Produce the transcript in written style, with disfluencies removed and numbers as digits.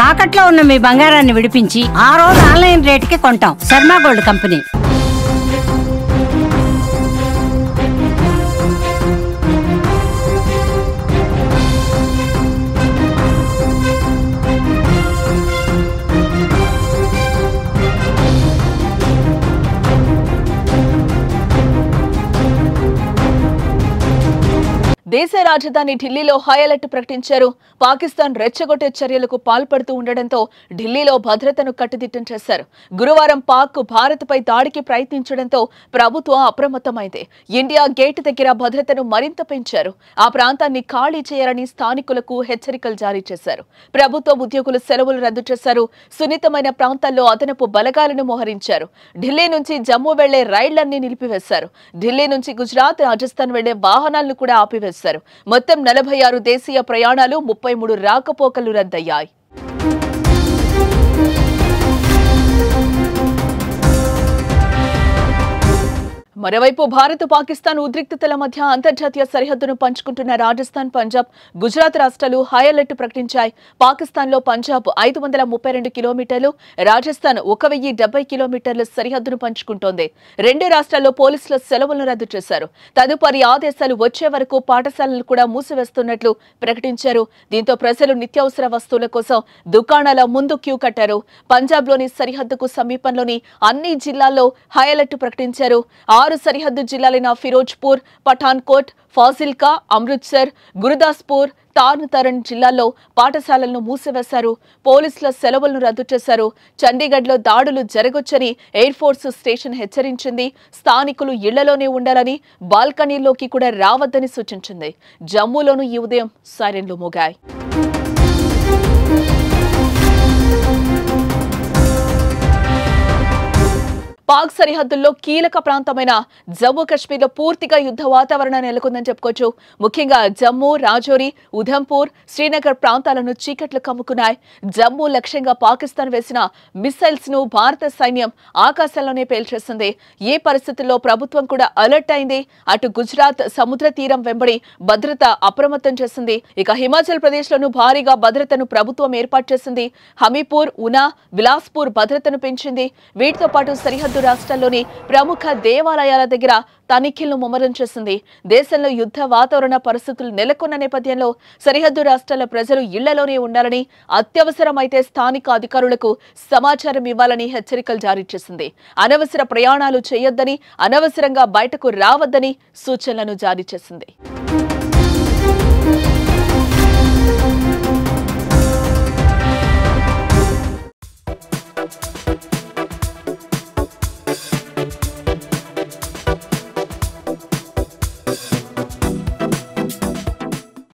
తాకట్లో ఉన్న మీ బంగారాన్ని విడిపించి ఆ రోజు ఆన్లైన్ రేటుకి కొంటాం. Sharma gold company. దేశ రాజధాని ఢిల్లీలో హై అలర్ట్ ప్రకటించారు. పాకిస్తాన్ రెచ్చగొట్టే చర్యలకు పాల్పడుతూ ఉండడంతో ఢిల్లీలో భద్రతను కట్టుదిట్టం చేశారు. గురువారం పాక్ భారత్పై దాడికి ప్రయత్నించడంతో ప్రభుత్వం అప్రమత్తమైంది. ఇండియా గేట్ దగ్గర భద్రతను మరింత పెంచారు. ఆ ప్రాంతాన్ని ఖాళీ చేయాలని స్థానికులకు హెచ్చరికలు జారీ చేశారు. ప్రభుత్వ ఉద్యోగులు సెలవులు రద్దు చేశారు. సున్నితమైన ప్రాంతాల్లో అదనపు బలగాలను మోహరించారు. ఢిల్లీ నుంచి జమ్మూ వెళ్లే రైళ్లన్నీ నిలిపివేశారు. ఢిల్లీ నుంచి గుజరాత్, రాజస్థాన్ వెళ్లే వాహనాలను కూడా ఆపివేశారు. మొత్తం 46 దేశీయ ప్రయాణాలు, 33 రాకపోకలు రద్దయ్యాయి. మరోవైపు భారత్ పాకిస్తాన్ ఉద్రిక్తతల మధ్య అంతర్జాతీయ సరిహద్దును పంచుకుంటున్న రాజస్థాన్, పంజాబ్, గుజరాత్ రాష్ట్రాలు హై అలర్ట్ ప్రకటించాయి. పాకిస్తాన్లో పంజాబ్ 532 కిలోమీటర్లు, రాజస్థాన్ 1070 కిలోమీటర్ల సరిహద్దును పంచుకుంటోంది. రెండు రాష్ట్రాల్లో పోలీసుల సెలవులను రద్దు చేశారు. తదుపరి ఆదేశాలు వచ్చే వరకు పాఠశాలలు కూడా మూసివేస్తున్నట్లు ప్రకటించారు. దీంతో ప్రజలు నిత్యావసర వస్తువుల కోసం దుకాణాల ముందు క్యూ కట్టారు. పంజాబ్లోని సరిహద్దుకు సమీపంలోని అన్ని జిల్లాల్లో హై అలర్ట్ ప్రకటించారు. 6 సరిహద్దు జిల్లాలైన ఫిరోజ్పూర్, పఠాన్కోట్, ఫాజిల్కా, అమృత్సర్, గురుదాస్పూర్, తార్న్ తరణ్ జిల్లాల్లో పాఠశాలలను మూసివేశారు. పోలీసుల సెలవులను రద్దు చేశారు. చండీగఢ్లో దాడులు జరగొచ్చని ఎయిర్ ఫోర్స్ స్టేషన్ హెచ్చరించింది. స్థానికులు ఇళ్లలోనే ఉండాలని, బాల్కనీల్లోకి కూడా రావద్దని సూచించింది. జమ్మూలోనూ ఈ ఉదయం సైరన్లు మోగాయి. పాక్ సరిహద్దుల్లో కీలక ప్రాంతమైన జమ్మూ కాశ్మీర్లో పూర్తిగా యుద్ధ వాతావరణం నెలకొందని చెప్పుకోవచ్చు. ముఖ్యంగా జమ్మూ, రాజౌరి, ఉధంపూర్, శ్రీనగర్ ప్రాంతాలను చీకట్లు కమ్ముకున్నాయి. జమ్మూ లక్ష్యంగా పాకిస్తాన్ వేసిన మిసైల్స్ ను భారత సైన్యం ఆకాశంలోనే పేల్చేసింది. ఈ పరిస్థితుల్లో ప్రభుత్వం కూడా అలర్ట్ అయింది. అటు గుజరాత్ సముద్ర తీరం వెంబడి భద్రత అప్రమత్తం చేసింది. ఇక హిమాచల్ ప్రదేశ్ లోను భారీగా భద్రతను ప్రభుత్వం ఏర్పాటు చేసింది. హమీపూర్, ఉనా, బిలాస్పూర్ భద్రతను పెంచింది. వీటితో పాటు సరిహద్దు రాష్ట్రాల్లోని ప్రముఖ దేవాలయాల దగ్గర తనిఖీలను ముమ్మరం చేసింది. దేశంలో యుద్ధ వాతావరణ పరిస్థితులు నెలకొన్న నేపథ్యంలో సరిహద్దు రాష్ట్రాల ప్రజలు ఇళ్లలోనే ఉండాలని, అత్యవసరమైతే స్థానిక అధికారులకు సమాచారం ఇవ్వాలని హెచ్చరికలు జారీ చేసింది. అనవసర ప్రయాణాలు చేయొద్దని, అనవసరంగా బయటకు రావద్దని సూచనలను జారీ చేసింది.